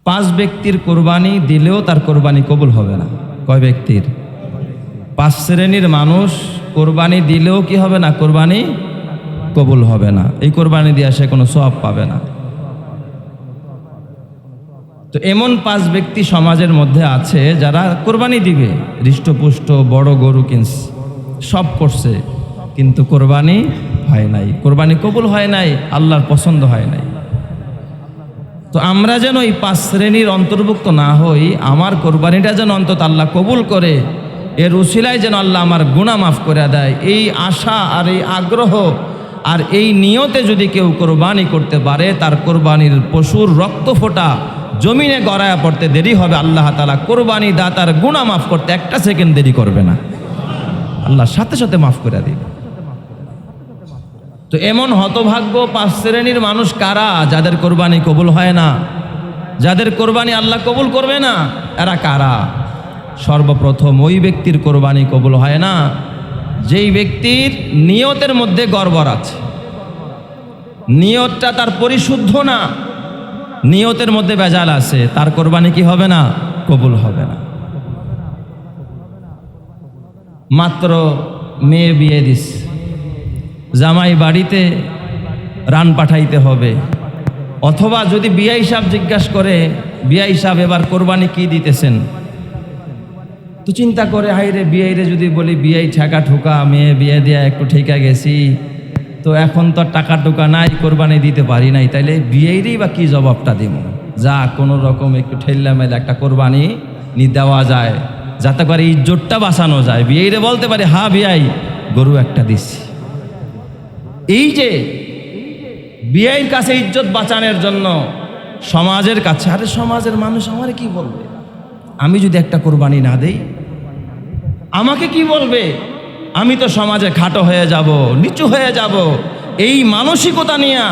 5 ব্যক্তির কোরবানি দিলেও তার কোরবানি কবুল হবে না। কয় ব্যক্তির? 5 শ্রেণীর মানুষ কোরবানি দিলেও কি হবে না? কোরবানি কবুল হবে না। এই কোরবানি দিয়ে সে কোনো সওয়াব পাবে না। তো এমন 5 ব্যক্তি সমাজের মধ্যে আছে যারা কোরবানি দিবে, হৃষ্টপুষ্ট বড় গরু কিনছে, সব করছে, কিন্তু কোরবানি হয় নাই, কোরবানি কবুল হয় নাই, আল্লাহর পছন্দ হয় নাই। তো আমরা যেন এই 5 শ্রেণীর অন্তর্ভুক্ত না হই, আমার কোরবানিটা যেন অন্তত আল্লাহ কবুল করে, এর উসিলায় যেন আল্লাহ আমার গুনাহ মাফ করে দেয়, এই আশা আর এই আগ্রহ আর এই নিয়তে যদি কেউ কোরবানি করতে পারে, তার কোরবানির পশুর রক্ত ফোঁটা জমিনে গড়ায়া পড়তে দেরি হবে, আল্লাহ তাআলা কোরবানি দাতার গুনাহ মাফ করতে 1 সেকেন্ড দেরি করবে না, আল্লাহ সাথে সাথে মাফ করে দিবে। তো এমন হতভাগ্য 5 শ্রেণীর মানুষ কারা? যাদের কোরবানি কবুল হয় না, যাদের কোরবানি আল্লাহ কবুল করবে না, এরা কারা? সর্বপ্রথম ওই ব্যক্তির কোরবানি কবুল হয় না যেই ব্যক্তির নিয়তের মধ্যে গড়বড় আছে, নিয়তটা তার পরিশুদ্ধ না, নিয়তের মধ্যে ভেজাল আছে, তার কোরবানি কি হবে না? কবুল হবে না। মাত্র মেয়ে বিয়ে দিস, জামাই বাড়িতে রান পাঠাইতে হবে, অথবা যদি বিয়াই সাহেব জিজ্ঞাসা করে, বিয়াই সাহেব এবার কোরবানি কি দিতেছেন, তো চিন্তা করে, হাইরে বিয়াইরে যদি বলি বিয়াই ঠেকা ঠোকা, মেয়ে বিয়ে দেয়া একটু ঠেকা গেছি, তো এখন তো টাকা টুকা নাই, কোরবানি দিতে পারি নাই, তাইলে বিয়াইরেই বা কি জবাবটা দিব? যা কোনো রকম একটু ঠেল্লা মেলে একটা কোরবানি দেওয়া যায়, যাতে করে ইজ্জতটা বাঁচানো যায়, বিয়াইরে বলতে পারে হ্যাঁ বিয়াই গরু একটা দিছি। এই যে বিয়ের কাছে ইজ্জত বাঁচানোর জন্য সমাজের কাছে, আরে সমাজের মানুষ আমারে কি বলবে, আমি যদি একটা কোরবানি না দেই আমাকে কি বলবে, আমি তো সমাজে খাটো হয়ে যাব, নিচু হয়ে যাব, এই মানসিকতা নিয়ে,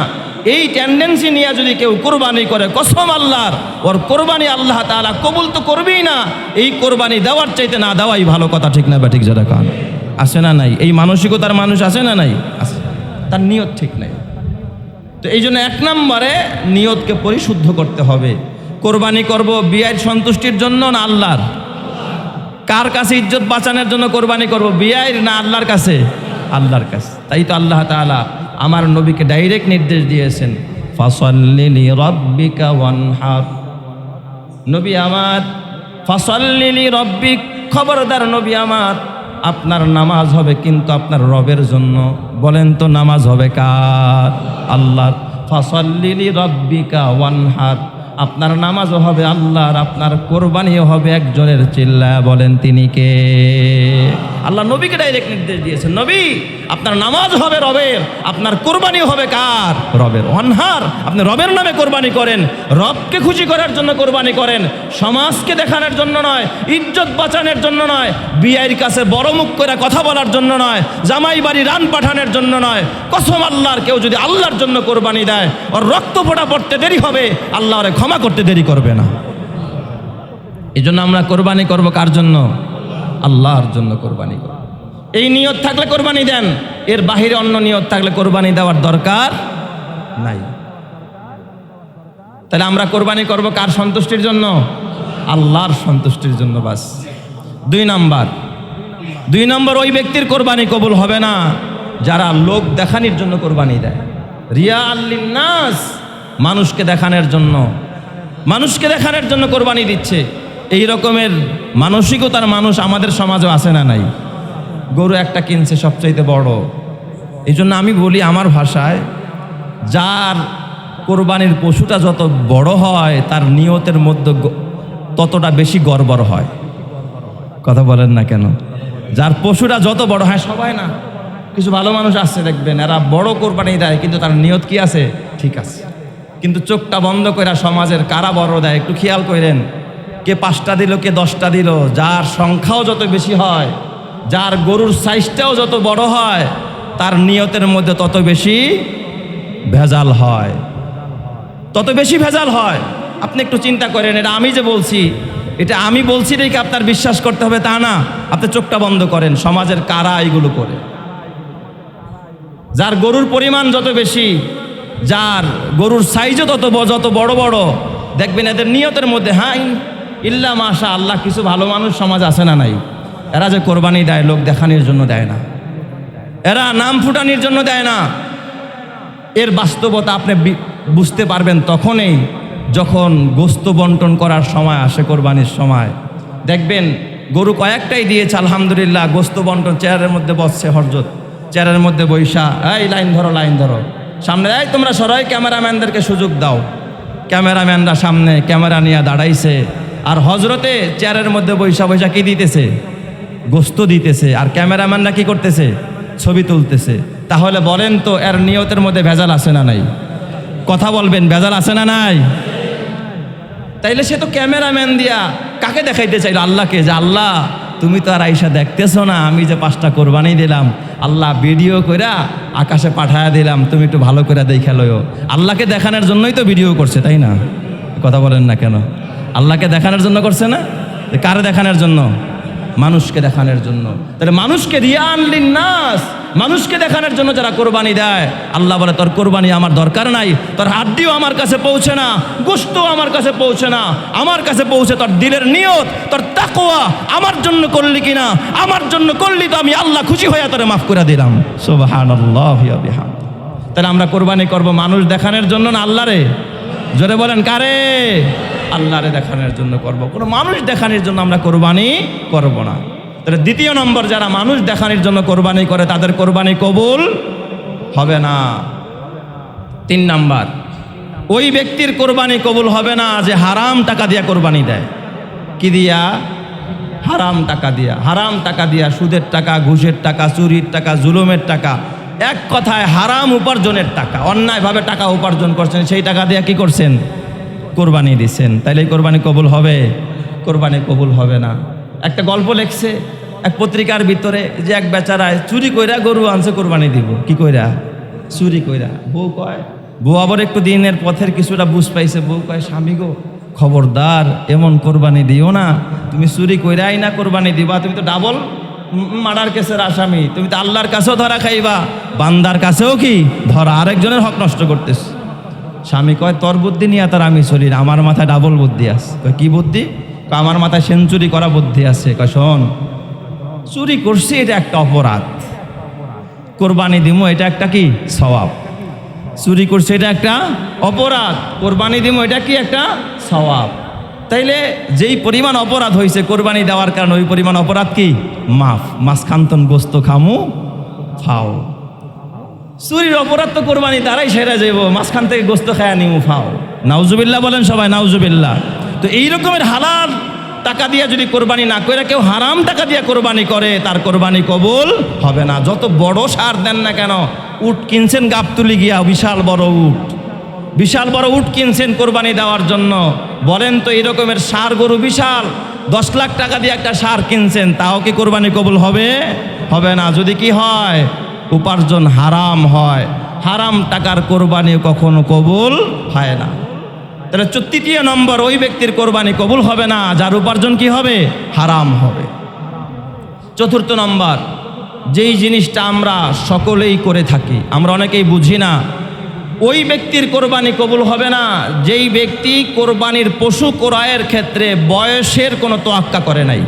এই টেন্ডেন্সি নিয়ে যদি কেউ কোরবানি করে, কসম আল্লাহর, ওর কোরবানি আল্লাহ তাআলা কবুল তো করবেই না, এই কোরবানি দেওয়ার চাইতে না দেওয়াই ভালো। কথা ঠিক না বা ঠিক? যারা কান আছে না নাই, এই মানসিকতার মানুষ আছে না নাই? আছে, তার নিয়ত ঠিক নাই। তো এই জন্য 1 নম্বরে নিয়তকে পরিশুদ্ধ করতে হবে। কোরবানি করব বিয়ের সন্তুষ্টির জন্য না আল্লাহর? কার কাছে ইজ্জত বাঁচানোর জন্য কোরবানি করব, বিয়ের না আল্লাহর কাছে? আল্লাহর কাছে। তাই তো আল্লাহ তাআলা আমার নবীকে ডাইরেক্ট নির্দেশ দিয়েছেন, ফাসাল্লি লিরাব্বিকা ওয়ানহার। নবী আমার, ফাসাল্লি লিরাব্বিক, খবরদার নবী আমার, আপনার নামাজ হবে কিন্তু আপনার রবের জন্য। বলেন তো নামাজ হবে কার? আল্লাহর। ফাসাল্লি লিরাব্বিকা ওয়ানহার, আপনার নামাজও হবে আল্লাহর, আপনার কোরবানিও হবে একজনের। চিল্লায়া বলেন তিনি কে? আল্লাহ নবীকে ডাইরেক্ট নির্দেশ দিয়েছেন, নবী আপনার নামাজ হবে রবের, আপনার কোরবানিও হবে কার? রবের। ওয়ানহার, আপনি রবের নামে কোরবানি করেন, রবকে খুশি করার জন্য কোরবানি করেন, সমাজকে দেখানোর জন্য নয়, ইজ্জত বাঁচানোর জন্য নয়, বিয়ের কাছে বড় মুখ করে কথা বলার জন্য নয়, জামাই বাড়ি রান পাঠানোর জন্য নয়। কসম আল্লাহর, কেউ যদি আল্লাহর জন্য কোরবানি দেয়, ওর রক্ত ফোঁটা পড়তে দেরি হবে, আল্লাহ ওরে ক্ষমা করতে দেরি করবে না। এই জন্য আমরা কোরবানি করব কার জন্য? আল্লাহর জন্য কোরবানি করব। এই নিয়ত থাকলে কোরবানি দেন, এর বাহিরে অন্য নিয়ত থাকলে কোরবানি দেওয়ার দরকার নাই। তাহলে আমরা কোরবানি করব কার সন্তুষ্টির জন্য? আল্লাহর সন্তুষ্টির জন্য, বাস। 2 নম্বর, ওই ব্যক্তির কোরবানি কবুল হবে না যারা লোক দেখানোর জন্য কোরবানি দেয়। রিয়া আল্লিন্নাস, মানুষকে দেখানোর জন্য, মানুষকে দেখানোর জন্য কোরবানি দিচ্ছে। এই রকমের মানসিকতার মানুষ আমাদের সমাজে আছে না নাই? গরু একটা কিনছে সবচাইতে বড়। এই জন্য আমি বলি আমার ভাষায়, যার কোরবানির পশুটা যত বড় হয়, তার নিয়তের মধ্যে ততটা বেশি গড়বড় হয়। কথা বলেন না কেন? যার পশুটা যত বড় হয়, সবাই না, কিছু ভালো মানুষ আসছে দেখবেন, এরা বড় কোরবানি দেয় কিন্তু তার নিয়ত কি আছে? ঠিক আছে, কিন্তু চোখটা বন্ধ করে সমাজের কারা বড় দেয় একটু খেয়াল করেন। কে 5টা দিল, কে 10টা দিল, যার সংখ্যাও যত বেশি হয়, যার গরুর সাইজটাও যত বড় হয়, তার নিয়তের মধ্যে তত বেশি ভেজাল হয়, তত বেশি ভেজাল হয়। আপনি একটু চিন্তা করেন, এটা আমি যে বলছি, এটা আমি বলছি দেখে আপনার বিশ্বাস করতে হবে তা না। আপনি চোখটা বন্ধ করেন, সমাজের কারা এগুলো করে। যার গরুর পরিমাণ যত বেশি, যার গরুর সাইজও যত বড় বড়, দেখবেন এদের নিয়তের মধ্যে ইল্লা মাশা আল্লাহ, কিছু ভালো মানুষ সমাজ আছে না নাই, এরা যে কোরবানি দেয় লোক দেখানোর জন্য দেয় না, এরা নাম ফুটানির জন্য দেয় না। এর বাস্তবতা আপনি বুঝতে পারবেন তখনই যখন গোস্ত বন্টন করার সময় আসে, কোরবানির সময় দেখবেন গরু কয়েকটাই দিয়েছে, আলহামদুলিল্লাহ, গোস্ত বন্টন চেয়ারের মধ্যে বসছে হরজত, চেয়ারের মধ্যে বৈশা, এই লাইন ধরো লাইন ধরো, সামনে এই তোমরা সরাই, ক্যামেরাম্যানদেরকে সুযোগ দাও। ক্যামেরাম্যানরা সামনে ক্যামেরা নিয়ে দাঁড়াইছে, আর হজরতে চেয়ারের মধ্যে বৈশা বৈশা কি দিতেছে, গোস্ত দিতেছে, আর ক্যামেরাম্যানরা কি করতেছে, ছবি তুলতেছে। তাহলে বলেন তো এর নিয়তের মধ্যে ভেজাল আছে না নাই? কথা বলবেন, ভেজাল আছে না নাই? তাইলে সে তো ক্যামেরাম্যান দিয়া কাকে দেখাইতে চাইল? আল্লাহকে, যে আল্লাহ তুমি তো আর আইসা দেখতেছো না, আমি যে 5টা কোরবানি দিলাম, আল্লাহ ভিডিও কইরা আকাশে পাঠায়া দিলাম, তুমি একটু ভালো করে দেখা লইও। আল্লাহকে দেখানোর জন্যই তো ভিডিও করছে, তাই না? কথা বলেন না কেন? আল্লাহকে দেখানোর জন্য করছে না? কারে দেখানোর জন্য? মানুষকে দেখানোর জন্য। তাহলে মানুষকে রিয়ান লিন্নাস, মানুষকে দেখানোর জন্য যারা কোরবানি দেয়, আল্লাহ বলে তোর কোরবানি আমার দরকার নাই, তোর হাড্ডিও আমার কাছে পৌঁছে না, গোশতও আমার কাছে পৌঁছে না, আমার কাছে পৌঁছে তোর দিলের নিয়ত, তোর তাকওয়া আমার জন্য করলি কিনা, আমার জন্য করলি তো আমি আল্লাহ খুশি হয়ে তোরে মাফ করে দিলাম। সুবহানাল্লাহি ওয়া বিহামদিহি। তাহলে আমরা কোরবানি করব মানুষ দেখানোর জন্য না আল্লাহরে? জোরে বলেন কারে? আল্লাহরে দেখানোর জন্য করব, কোনো মানুষ দেখানোর জন্য আমরা কোরবানি করব না। তাহলে দ্বিতীয় নম্বর, যারা মানুষ দেখানোর জন্য কোরবানি করে তাদের কোরবানি কবুল হবে না। 3 নাম্বার, ওই ব্যক্তির কোরবানি কবুল হবে না যে হারাম টাকা দিয়া কোরবানি দেয়। কি দিয়া? হারাম টাকা দিয়া। হারাম টাকা দিয়া, সুদের টাকা, ঘুষের টাকা, চুরির টাকা, জুলুমের টাকা, এক কথায় হারাম উপার্জনের টাকা, অন্যায়ভাবে টাকা উপার্জন করছেন, সেই টাকা দিয়ে কি করছেন? কোরবানি দিচ্ছেন। তাইলে কোরবানি কবুল হবে? কোরবানি কবুল হবে না। একটা গল্প লেখছে এক পত্রিকার ভিতরে, যে এক বেচারায় চুরি কইরা গরু আনছে কোরবানি দিব। কি কইরা? চুরি কইরা। বউ কয়, বউ আবার একটু দিনের পথের কিছুটা বুঝ পাইছে, বউ কয়, স্বামী গো খবরদার এমন কোরবানি দিও না, তুমি চুরি কইরাই না কোরবানি দিবা, তুমি তো ডাবল মার্ডার কেসের আসামি, তুমি তো আল্লাহর কাছেও ধরা খাইবা, বান্দার কাছেও কি ধরা, আরেকজনের হক নষ্ট করতেছ। স্বামী কয়, তোর বুদ্ধি নিয়ে তার আমি চলি না, আমার মাথায় ডাবল বুদ্ধি আছে। কয় কি বুদ্ধি? কয় আমার মাথায় সেঞ্চুরি করা বুদ্ধি আছে। কয় শোন, চুরি করছি এটা একটা অপরাধ, কোরবানি দিমু এটা একটা কি সওয়াব। চুরি করছে এটা একটা অপরাধ, কোরবানি দিমু এটা কি একটা সওয়াব। তাইলে যেই পরিমাণ অপরাধ হয়েছে কোরবানি দেওয়ার কারণে, ওই পরিমাণ অপরাধ কি মাফ। মাঝখান্তন গোস্ত খামু খাও। চুরির অপরাধ তো কোরবানি দ্বারাই সেরে যাইব, মাঝখান থেকে গোস্ত খায়া নিমু ফাও। নাউজুবিল্লাহ বলেন সবাই, নাউজুবিল্লাহ। তো এই রকমের হালাল টাকা দিয়ে যদি কোরবানি না করে কেউ হারাম টাকা দিয়ে কোরবানি করে, তার কোরবানি কবুল হবে না। যত বড় সার দেন না কেন, উট কিনছেন গাবতুলি গিয়া, বিশাল বড় উট, বিশাল বড় উট কিনছেন কোরবানি দেওয়ার জন্য, বলেন তো এই রকমের সার গরু বিশাল 10 লাখ টাকা দিয়ে একটা সার কিনছেন, তাও কি কোরবানি কবুল হবে? হবে না। যদি কি হয়, উপার্জন হারাম হয়, হারাম টাকার কোরবানি কখনো কবুল হয় না। তাহলে 3 নম্বর, ওই ব্যক্তির কোরবানি কবুল হবে না যার উপার্জন কি হবে? হারাম হবে। 4 নম্বর, যেই জিনিসটা আমরা সকলেই করে থাকি, আমরা অনেকেই বুঝি না, ওই ব্যক্তির কোরবানি কবুল হবে না যেই ব্যক্তি কোরবানির পশু ক্রয়ের ক্ষেত্রে বয়সের কোনো তোয়াক্কা করে নাই।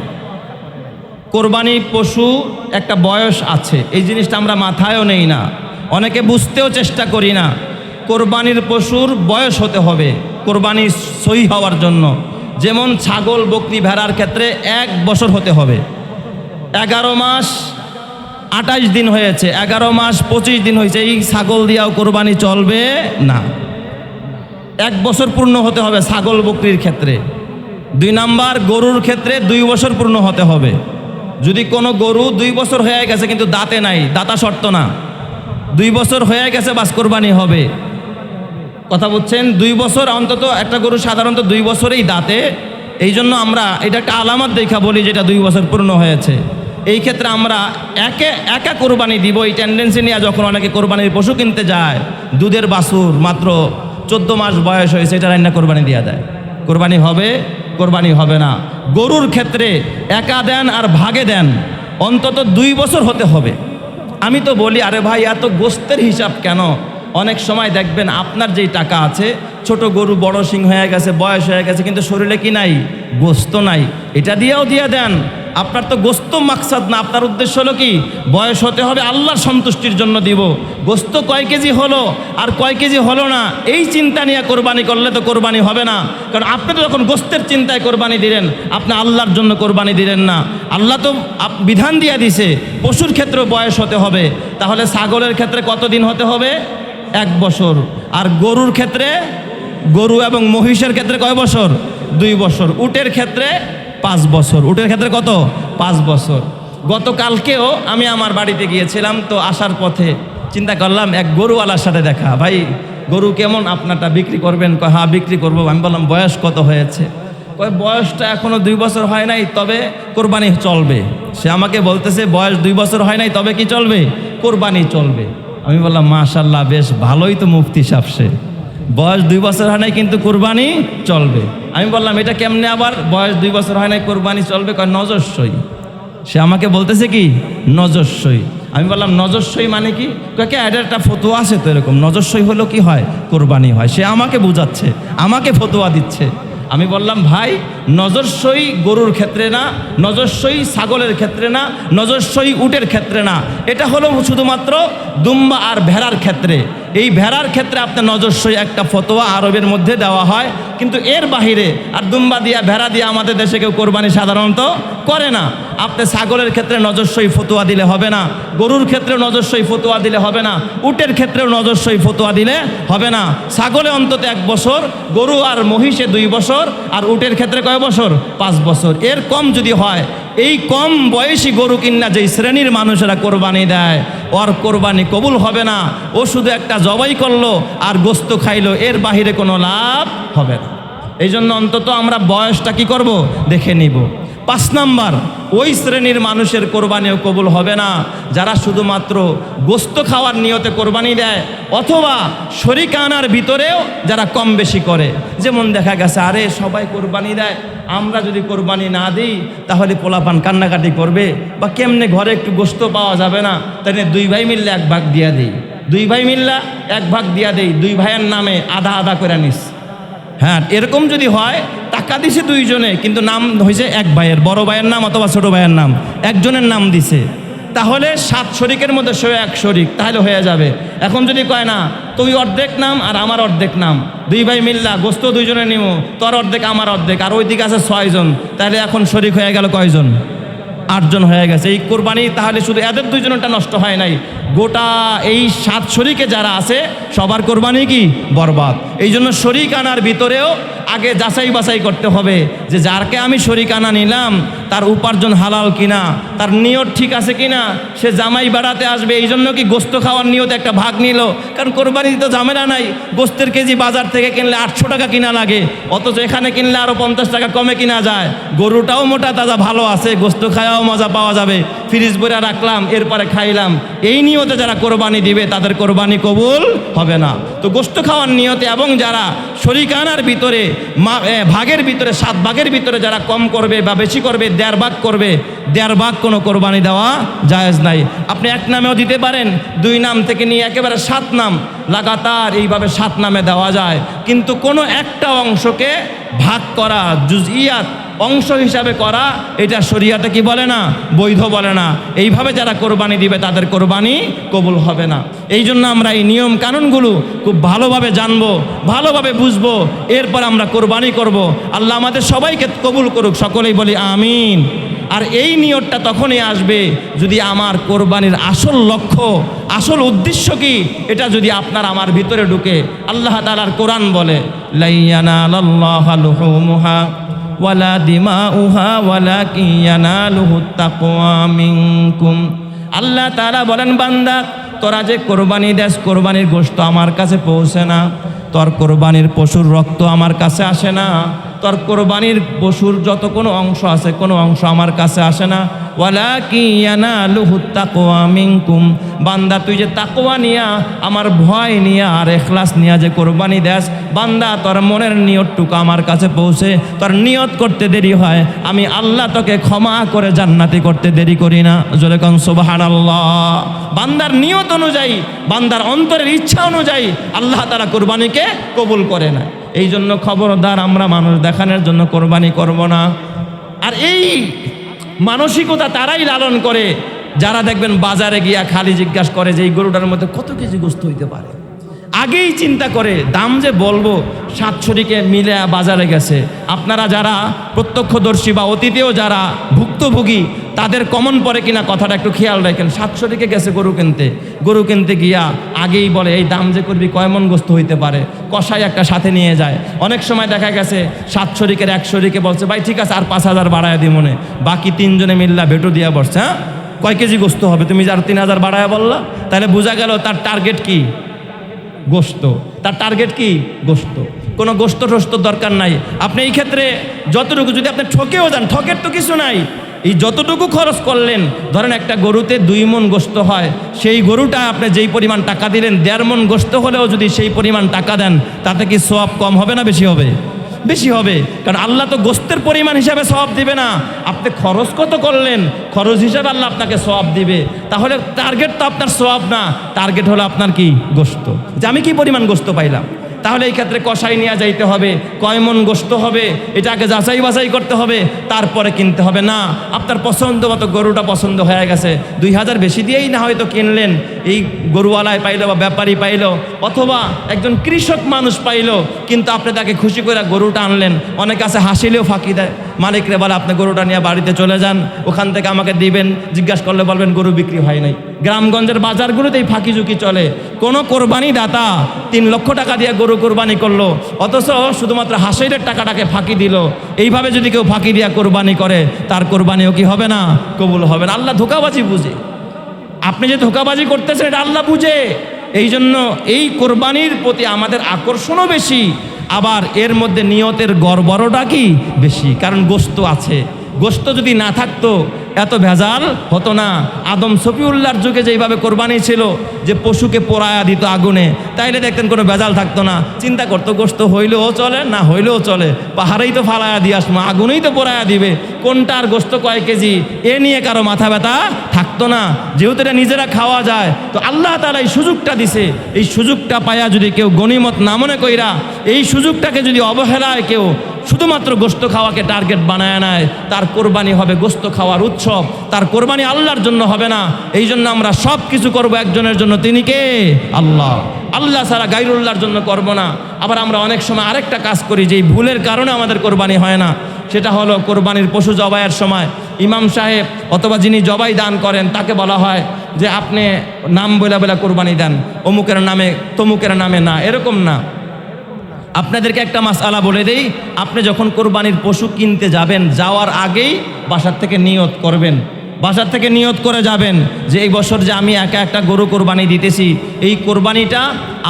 কোরবানি পশু একটা বয়স আছে, এই জিনিসটা আমরা মাথায়ও নেই না, অনেকে বুঝতেও চেষ্টা করি না। কোরবানির পশুর বয়স হতে হবে কোরবানি সহি হওয়ার জন্য। যেমন ছাগল, বকরি, ভেড়ার ক্ষেত্রে 1 বছর হতে হবে। 11 মাস 28 দিন হয়েছে, 11 মাস 25 দিন হয়েছে, এই ছাগল দিয়াও কোরবানি চলবে না। 1 বছর পূর্ণ হতে হবে ছাগল বকরির ক্ষেত্রে। 2 নাম্বার, গরুর ক্ষেত্রে 2 বছর পূর্ণ হতে হবে। যদি কোনো গরু 2 বছর হয়ে গেছে কিন্তু দাঁতে নাই, দাতা শর্ত না, 2 বছর হয়ে গেছে বাস কোরবানি হবে। কথা বুঝছেন? 2 বছর অন্তত, একটা গরু সাধারণত 2 বছরেই দাঁতে, এই জন্য আমরা এটা একটা আলামত দেখা বলি যেটা 2 বছর পূর্ণ হয়েছে। এই ক্ষেত্রে আমরা একা কোরবানি দিব, এই টেন্ডেন্সি নিয়ে যখন অনেকে কোরবানির পশু কিনতে যায়, দুধের বাছুর মাত্র 14 মাস বয়স হয়েছে, এটা রান্না কোরবানি দেওয়া যায়, কোরবানি হবে? কোরবানি হবে না। গরুর ক্ষেত্রে একা দেন আর ভাগে দেন, অন্তত 2 বছর হতে হবে। আমি তো বলি, আরে ভাই এত গোস্তের হিসাব কেন? অনেক সময় দেখবেন আপনার যেই টাকা আছে ছোট গরু বড় সিং হয়ে গেছে, বয়স হয়ে গেছে, কিন্তু শরীরে কি নাই? গোস্ত নাই, এটা দিয়েও দিয়ে দেন। আপনার তো গোস্ত মাকসাদ না, আপনার উদ্দেশ্য হলো কি? বয়স হতে হবে আল্লাহর সন্তুষ্টির জন্য দিব। গোস্ত কয় কেজি হলো আর কয় কেজি হলো না, এই চিন্তা নিয়ে কোরবানি করলে তো কোরবানি হবে না। কারণ আপনি তো যখন গোস্তের চিন্তায় কোরবানি দিলেন, আপনি আল্লাহর জন্য কোরবানি দিলেন না। আল্লাহ তো বিধান দিয়ে দিছে পশুর ক্ষেত্রে বয়স হতে হবে। তাহলে ছাগলের ক্ষেত্রে কতদিন হতে হবে? 1 বছর। আর গরুর ক্ষেত্রে, গরু এবং মহিষের ক্ষেত্রে কয় বছর? 2 বছর। উটের ক্ষেত্রে 5 বছর। উটের ক্ষেত্রে কত? 5 বছর। গতকালকেও আমি আমার বাড়িতে গিয়েছিলাম, তো আসার পথে চিন্তা করলাম এক গরুওয়ালার সাথে দেখা। ভাই গরু কেমন আপনারটা, বিক্রি করবেন? কয় হ্যাঁ বিক্রি করবো। আমি বললাম বয়স কত হয়েছে? কয় বয়সটা এখনও 2 বছর হয় নাই, তবে কোরবানি চলবে। সে আমাকে বলতেছে বয়স 2 বছর হয় নাই, তবে কি চলবে? কোরবানি চলবে। আমি বললাম মাশাল্লাহ, বেশ ভালোই তো মুফতি সাহেব, সে বয়স 2 বছর হয় নাই কিন্তু কোরবানি চলবে। আমি বললাম এটা কেমনে আবার বয়স 2 বছর হয় নাই কোরবানি চলবে? কয় নজরসই। সে আমাকে বলতেছে কি নজরসই। আমি বললাম নজরসই মানে কি? কে এটা একটা ফতোয়া আছে তো এরকম, নজরসই হলো কি হয়? কোরবানি হয়। সে আমাকে বোঝাচ্ছে, আমাকে ফতোয়া দিচ্ছে। আমি বললাম ভাই নজরসই গরুর ক্ষেত্রে না, নজরসই ছাগলের ক্ষেত্রে না, নজরসই উটের ক্ষেত্রে না, এটা হলো শুধুমাত্র দুম্বা আর ভেড়ার ক্ষেত্রে। এই ভেড়ার ক্ষেত্রে আপনার নজরসই একটা ফতোয়া আরবের মধ্যে দেওয়া হয়, কিন্তু এর বাহিরে আর দুম্বা দিয়া ভেড়া দিয়া আমাদের দেশে কেউ কোরবানি সাধারণত করে না। আপনি ছাগলের ক্ষেত্রে নজরসই ফতোয়া দিলে হবে না, গরুর ক্ষেত্রে নজরসই ফতোয়া দিলে হবে না, উটের ক্ষেত্রেও নজরসই ফতোয়া দিলে হবে না। ছাগলে অন্তত 1 বছর, গরু আর মহিষে 2 বছর, আর উটের ক্ষেত্রে কয় বছর? 5 বছর। এর কম যদি হয়, এই কম বয়সী গরু কিনা যেই শ্রেণীর মানুষেরা কোরবানি দেয়, ওর কোরবানি কবুল হবে না। ও শুধু একটা জবাই করলো আর গোস্ত খাইলো, এর বাহিরে কোনো লাভ হবে না। এই জন্য অন্তত আমরা বয়সটা কি করব? দেখে নিব। 5 নাম্বার, ওই শ্রেণীর মানুষের কোরবানিও কবুল হবে না যারা শুধুমাত্র গোস্ত খাওয়ার নিয়তে কোরবানি দেয়, অথবা শরীক আনার ভিতরেও যারা কম বেশি করে। যেমন দেখা গেছে আরে সবাই কোরবানি দেয়, আমরা যদি কোরবানি না দিই তাহলে পোলাপান কান্নাকাটি করবে, বা কেমনে ঘরে একটু গোস্ত পাওয়া যাবে না, তাই 2 ভাই মিললে 1 ভাগ দিয়া দিই, 2 ভাই মিললে 1 ভাগ দিয়া দেই, 2 ভাইয়ের নামে আধা আধা করে নিস। হ্যাঁ, এরকম যদি হয়, টাকা দিছে 2 জনে, কিন্তু নাম হয়েছে 1 ভাইয়ের, বড় ভাইয়ের নাম অথবা ছোট ভাইয়ের নাম, একজনের নাম দিছে, তাহলে 7 শরিকের মধ্যে সে 1 শরিক, তাহলে হয়ে যাবে। এখন যদি কয় না তুই অর্ধেক নাম আর আমার অর্ধেক নাম, 2 ভাই মিল্লা গোস্ত 2 জনে নিব, তোর অর্ধেক আমার অর্ধেক, আর ওই দিকে আছে 6 জন, তাহলে এখন শরিক হয়ে গেল কয়জন? 8 জন হয়ে গেছে। এই কোরবানি তাহলে শুধু এদের 2 জনেরটা নষ্ট হয় নাই, গোটা এই 7 শরিকে যারা আছে সবার কোরবানি কি বরবাদ। এই জন্য শরিক আনার ভিতরেও আগে যাচাই বাছাই করতে হবে যে যারকে আমি শরিক আনা নিলাম তার উপার্জন হালাল কিনা, তার নিয়ত ঠিক আছে কিনা, সে জামাই বেড়াতে আসবে এই জন্য কি গোস্ত খাওয়ার নিয়ত একটা ভাগ নিল। কারণ কোরবানিতে তো ঝামেলা নাই, গোস্তের কেজি বাজার থেকে কিনলে 800 টাকা কিনা লাগে, অথচ এখানে কিনলে আরও 50 টাকা কমে কিনা যায়। গরুটাও মোটা তাজা ভালো আছে, গোস্ত খাওয়াও মজা পাওয়া যাবে, ফ্রিজ ভরে রাখলাম এরপরে খাইলাম। এই নিয়তে যারা কোরবানি দিবে তাদের কোরবানি কবুল হবে না। তো গোস্ত খাওয়ার নিয়তে এবং যারা শরিকানার ভিতরে ভাগের ভিতরে 7 ভাগের ভিতরে যারা কম করবে বা বেশি করবে, 1.5 ভাগ করবে, 1.5 ভাগ কোনো কোরবানি দেওয়া জায়েজ নাই। আপনি 1 নামেও দিতে পারেন, 2 নাম থেকে নিয়ে একেবারে 7 নাম লাগাতার এইভাবে 7 নামে দেওয়া যায়, কিন্তু কোনো একটা অংশকে ভাগ করা, জুজইয়াত অংশ হিসাবে করা, এটা শরিয়াতে কি বলে না? বৈধ বলে না। এইভাবে যারা কোরবানি দিবে তাদের কোরবানি কবুল হবে না। এই জন্য আমরা এই নিয়ম কানুনগুলো খুব ভালোভাবে জানবো, ভালোভাবে বুঝবো, এরপর আমরা কোরবানি করব। আল্লাহ আমাদের সবাইকে কবুল করুক, সকলেই বলি আমিন। আর এই নিয়তটা তখনই আসবে যদি আমার কোরবানির আসল লক্ষ্য, আসল উদ্দেশ্য কি, এটা যদি আপনার আমার ভিতরে ঢুকে। আল্লাহ তাআলার কোরআন বলে লা ইয়ানালাল্লাহু লুহুমুহা ওয়ালা দিমাউহা ওয়ালাকিন ইয়ানালুহুত তাকওয়া মিনকুম। আল্লাহ তাআলা বলেন বান্দা, তোরা যে কোরবানি দেস, কোরবানির গোশত আমার কাছে পৌঁছে না, তোর কোরবানির পশুর রক্ত আমার কাছে আসে না, তোর কোরবানির পশুর যত কোনো অংশ আছে কোনো অংশ আমার কাছে আসে না। ওয়ালাকিন ইয়ানালুহুত তাকওয়া মিনকুম, বান্দা তুই যে তাকওয়া নিয়া আমার ভয় নিয়া আর ইখলাস নিয়া যে কোরবানি দেস, বান্দা তোর মনের নিয়তটুকু আমার কাছে পৌঁছে, তোর নিয়ত করতে দেরি হয়, আমি আল্লাহ তোকে ক্ষমা করে জান্নাতি করতে দেরি করি না। জোরে কোন সুবহানাল্লাহ। বান্দার নিয়ত অনুযায়ী, বান্দার অন্তরের ইচ্ছা অনুযায়ী আল্লাহ তাআলা কোরবানিকে কবুল করে না। এই জন্য খবরদার আমরা মানুষ দেখানোর জন্য কোরবানি করব না। আর এই মানসিকতা তারাই লালন করে যারা দেখবেন বাজারে গিয়া খালি জিজ্ঞাসা করে যে এই গরুটার মধ্যে কত কেজি গোশত হইতে পারে। আগেই চিন্তা করে দাম যে বলবো, সাতশরীকে মিলে বাজারে গেছে। আপনারা যারা প্রত্যক্ষদর্শী বা অতীতেও যারা ভুক্তভোগী তাদের কমন পড়ে কিনা কথাটা একটু খেয়াল রাখেন। সাতশরীকে গেছে গরু কিনতে গিয়া আগেই বলে এই দাম যে করবি কয় মন গোশত হইতে পারে, কষাই একটা সাথে নিয়ে যায়। অনেক সময় দেখা গেছে সাতশরীকের একশরীকে বলছে ভাই ঠিক আছে আর 5,000 বাড়ায় দিই মনে, বাকি তিনজনে মিল্লা ভেটো দিয়া বসছে। হ্যাঁ কয় কেজি গোশত হবে, তুমি যার 3,000 বাড়ায় বললা, তাহলে বোঝা গেল তার টার্গেট কি? গোশত। তার টার্গেট কি? গোশত। কোনো গোশত টোস্ত দরকার নাই। আপনি এই ক্ষেত্রে যতটুকু যদি আপনি ঠকেও যান, ঠকের তো কিছু নাই, এই যতটুকু খরচ করলেন, ধরেন একটা গরুতে 2 মণ গোশত হয়, সেই গরুটা আপনি যেই পরিমাণ টাকা দিলেন 1.5 মণ গোশত হলেও যদি সেই পরিমাণ টাকা দেন, তাতে কি সওয়াব কম হবে না বেশি হবে? বেশি হবে। কারণ আল্লাহ তো গোশতের পরিমাণ হিসাবে সওয়াব দিবে না, আপনি খরচ কত করলেন খরচ হিসাবে আল্লাহ আপনাকে সওয়াব দিবে। তাহলে টার্গেট তো আপনার সওয়াব না, টার্গেট হলো আপনার কি? গোশত। যে আমি কি পরিমাণ গোশত পাইলাম। তাহলে এই ক্ষেত্রে কষাই নিয়ে যাইতে হবে, কয় মণ গোশত হবে এটাকে যাচাই বাছাই করতে হবে, তারপরে কিনতে হবে। না আপনার পছন্দ মতো গরুটা পছন্দ হয়ে গেছে, 2,000 বেশি দিয়েই না হয়তো কিনলেন, এই গরুওয়ালায় পাইলো বা ব্যাপারী পাইলো অথবা একজন কৃষক মানুষ পাইলো, কিন্তু আপনি তাকে খুশি করে গরুটা আনলেন। অনেক আছে হাসিলেও ফাঁকি দেয়, মালিকরে বলে আপনি গরুটা নিয়ে বাড়িতে চলে যান, ওখান থেকে আমাকে দিবেন, জিজ্ঞাসা করলে বলবেন গরু বিক্রি হয় নাই। গ্রামগঞ্জের বাজারগুলোতে এই ফাঁকি ঝুঁকি চলে। কোনো কোরবানি দাতা 3 লক্ষ টাকা দিয়ে গরু কোরবানি করলো, অথচ শুধুমাত্র হাসিলের টাকাটাকে ফাঁকি দিল। এইভাবে যদি কেউ ফাঁকি দিয়া কোরবানি করে, তার কোরবানিও কি হবে না? কবুল হবে না। আল্লাহ ধোঁকাবাজি বুঝে। আপনি যে ধোঁকাবাজি করতেছেন এটা আল্লাহ বুঝে। এই জন্য এই কোরবানির প্রতি আমাদের আকর্ষণও বেশি, আবার এর মধ্যে নিয়তের গড়বড়টা কি বেশি। কারণ গোশত আছে, গোশত যদি না থাকতো এত ভেজাল হতো না। আদম শফিউল্লাহর যুগে যেইভাবে কোরবানি ছিল যে পশুকে পোড়ায়া দিত আগুনে, তাইলে দেখতেন কোনো ভেজাল থাকতো না। চিন্তা করতো গোশত হইলেও চলে না হইলেও চলে, পাহাড়েই তো ফালায়া দিয়ে আসবো, আগুনেই তো পোড়ায়া দিবে, কোনটার গোশত কয় কেজি এ নিয়ে কারো মাথা ব্যথা থাকতো না। যেহেতু এটা নিজেরা খাওয়া যায়, তো আল্লাহ তাআলা এই সুযোগটা দিছে। এই সুযোগটা পায়া যদি কেউ গনিমত না মনে কইরা এই সুযোগটাকে যদি অবহেলায় কেউ শুধুমাত্র গোশত খাওয়াকে টার্গেট বানায় নেয়, তার কোরবানি হবে গোশত খাওয়ার উৎসব, তার কোরবানি আল্লাহর জন্য হবে না। এই জন্য আমরা সব কিছু করবো একজনের জন্য, তিনি কে? আল্লাহ। আল্লাহ ছাড়া গায়রুল্লাহর জন্য করব না। আবার আমরা অনেক সময় আরেকটা কাজ করি যেই ভুলের কারণে আমাদের কোরবানি হয় না, সেটা হলো কোরবানির পশু জবাইয়ের সময় ইমাম সাহেব অথবা যিনি জবাই দান করেন তাকে বলা হয় যে আপনি নাম বলে বলে কোরবানি দেন, অমুকের নামে তমুকের নামে না, এরকম না। আপনাদেরকে একটা মাসআলা বলে দেই, আপনি যখন কোরবানির পশু কিনতে যাবেন, যাওয়ার আগেই বাসার থেকে নিয়ত করবেন, বাসার থেকে নিয়ত করে যাবেন যে এই বছর যে আমি একা একটা গরু কোরবানি দিতেছি, এই কোরবানিটা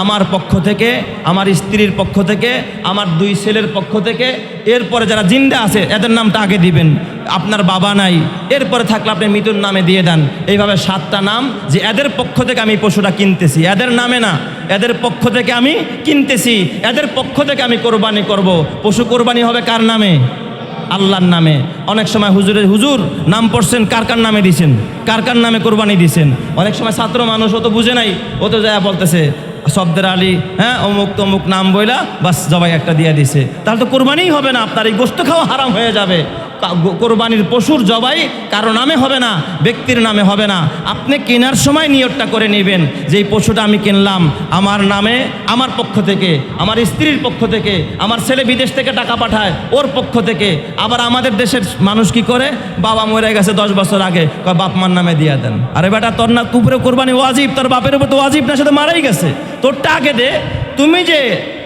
আমার পক্ষ থেকে, আমার স্ত্রীর পক্ষ থেকে, আমার 2 ছেলের পক্ষ থেকে, এরপরে যারা জিন্দা আছে এদের নামটা আগে দিবেন। আপনার বাবা নাই, এরপরে থাকলে আপনি মৃত্যুর নামে দিয়ে দেন। এইভাবে 7টা নাম, যে এদের পক্ষ থেকে আমি পশুটা কিনতেছি, এদের নামে না, এদের পক্ষ থেকে আমি কিনতেছি, এদের পক্ষ থেকে আমি কোরবানি করব। পশু কোরবানি হবে কার নামে? আল্লাহর নামে। অনেক সময় হুজুর নাম পড়ছেন, কার নামে দিছেন, কার নামে কোরবানি দিছেন। অনেক সময় ছাত্র মানুষ ও তো বুঝে নাই, ও তো যায় বলতেছে শব্দের আলী, হ্যাঁ অমুক তমুক নাম বইলা বাস জবাই একটা দিয়ে দিছে, তাহলে তো কোরবানিই হবে না, আপনার এই গোশত খাওয়া হারাম হয়ে যাবে। কোরবানির পশুর জবাই কারো নামে হবে না, ব্যক্তির নামে হবে না। আপনি কেনার সময় নিয়তটা করে নেবেন যে এই পশুটা আমি কিনলাম আমার নামে, আমার পক্ষ থেকে, আমার স্ত্রীর পক্ষ থেকে, আমার ছেলে বিদেশ থেকে টাকা পাঠায় ওর পক্ষ থেকে। আবার আমাদের দেশের মানুষ কি করে, বাবা মরে গেছে 10 বছর আগে, বাপ মার নামে দিয়ে দেন। আরে বেটা তোর না উপরে কোরবানি ওয়াজিব, তোর বাপের উপর তো ওয়াজিব না, সে তো মারাই গেছে, তোরটা আগে দে। তুমি যে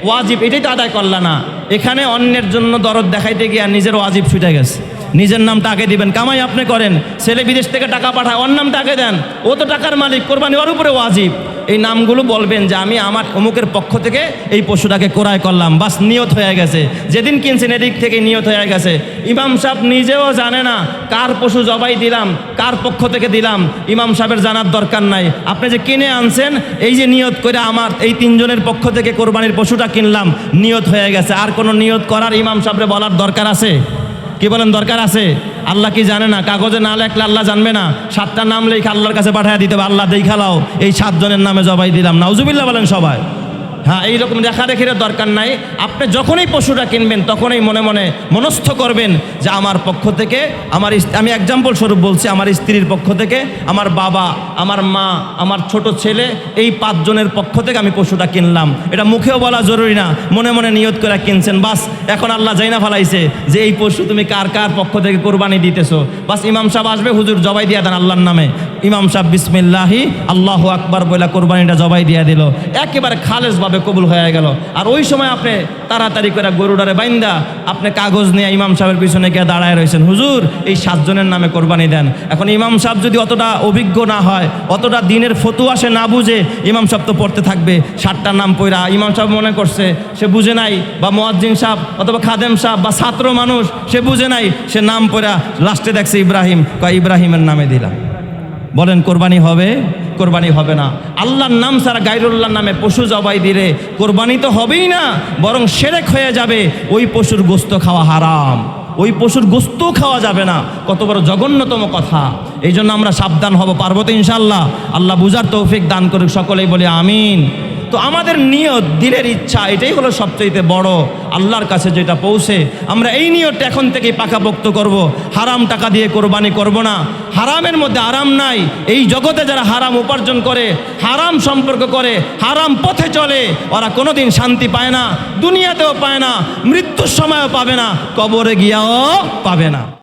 ওয়াজিব এটাই তো আদায় করলা না, এখানে অন্যের জন্য দরদ দেখাইতে গিয়ে নিজের ওয়াজিব ছুটে গেছে। নিজের নামটা আগে দিবেন। কামাই আপনি করেন, ছেলে বিদেশ থেকে টাকা পাঠায়, ওর নামটা আগে দেন, ও তো টাকার মালিক, কোরবানি ওর উপরে ওয়াজিব। এই নামগুলো বলবেন যে আমি আমার অমুকের পক্ষ থেকে এই পশুটাকে ক্রয় করলাম, বাস নিয়ত হয়ে গেছে। যেদিন কিনছেন এদিক থেকে নিয়ত হয়ে গেছে। ইমাম সাহেব নিজেও জানে না কার পশু জবাই দিলাম, কার পক্ষ থেকে দিলাম, ইমাম সাহেবের জানার দরকার নাই। আপনি যে কিনে আনছেন, এই যে নিয়ত করে আমার এই তিনজনের পক্ষ থেকে কোরবানির পশুটা কিনলাম, নিয়ত হয়ে গেছে। আর কোনো নিয়ত করার ইমাম সাহেবরে বলার দরকার আছে? কি বলেন, দরকার আছে? আল্লাহ কি জানে না? কাগজে না লেখলে আল্লাহ জানবে না? 7টা নাম লেখা আল্লাহর কাছে পাঠিয়ে দিতে হবে, আল্লাহ দেখালাও এই 7 জনের নামে জবাই দিলাম। নাউজুবিল্লাহ বলেন সবাই। হ্যাঁ, এইরকম রেখারেখির দরকার নাই। আপনি যখনই পশুটা কিনবেন তখনই মনে মনে মনস্থ করবেন যে আমার পক্ষ থেকে, আমি এক্সাম্পল স্বরূপ বলছি, আমার স্ত্রীর পক্ষ থেকে, আমার বাবা, আমার মা, আমার ছোট ছেলে, এই 5 জনের পক্ষ থেকে আমি পশুটা কিনলাম। এটা মুখেও বলা জরুরি না, মনে মনে নিয়ত করে কিনছেন, বাস। এখন আল্লাহ জাইনা ফেলাইছে যে এই পশু তুমি কার কার পক্ষ থেকে কোরবানি দিতেছো। বাস ইমাম সাহেব আসবে, হুজুর জবাই দিয়ে দেন আল্লাহর নামে। ইমাম সাহেব বিসমিল্লাহি আল্লাহু আকবার বলে কোরবানিটা জবাই দিয়ে দিল, একেবারে খালেসভাবে কবুল হয়ে গেল। আর ওই সময় আপনি তাড়াতাড়ি করে গরুডারে বাইন্দা আপনি কাগজ নিয়ে ইমাম সাহেবের পিছনে গিয়ে দাঁড়ায় রয়েছেন, হুজুর এই 7 জনের নামে কোরবানি দেন। এখন ইমাম সাহেব যদি অতটা অভিজ্ঞ না হয়, অতটা দিনের ফতুয়া সে না বুঝে, ইমাম সাহেব তো পড়তে থাকবে 7টা নাম পড়া। ইমাম সাহেব মনে করছে সে বুঝে নাই, বা মুয়াজ্জিন সাহেব অথবা খাদেম সাহেব বা ছাত্র মানুষ সে বুঝে নাই, সে নাম পড়া লাস্টে দেখছে ইব্রাহিম, ইব্রাহিমের নামে দিলাম। বলেন কোরবানি হবে? কোরবানি হবে না। আল্লাহর নাম ছাড়া গায়রুল্লাহর নামে পশু জবাই দিলে কোরবানি তো হবেই না, বরং শিরক হয়ে যাবে। ওই পশুর গোস্ত খাওয়া হারাম, ওই পশুর গোস্ত খাওয়া যাবে না। কত বড় জঘন্যতম কথা! এই জন্য আমরা সাবধান হব। পারবো তো ইনশাআল্লাহ? আল্লাহ বুঝার তৌফিক দান করুক, সকলেই বলি আমিন। তো আমাদের নিয়ত, দিলের ইচ্ছা, এটাই হলো সবচেয়ে বড়। আল্লাহর কাছে যেটা পৌঁছে, আমরা এই নিয়তটা এখন থেকেই পাকাপোক্ত করব। হারাম টাকা দিয়ে কোরবানি করব না। হারামের মধ্যে আরাম নাই। এই জগতে যারা হারাম উপার্জন করে, হারাম সম্পর্ক করে, হারাম পথে চলে, ওরা কোনোদিন শান্তি পায় না, দুনিয়াতেও পায় না, মৃত্যুর সময়ও পাবে না, কবরে গিয়াও পাবে না।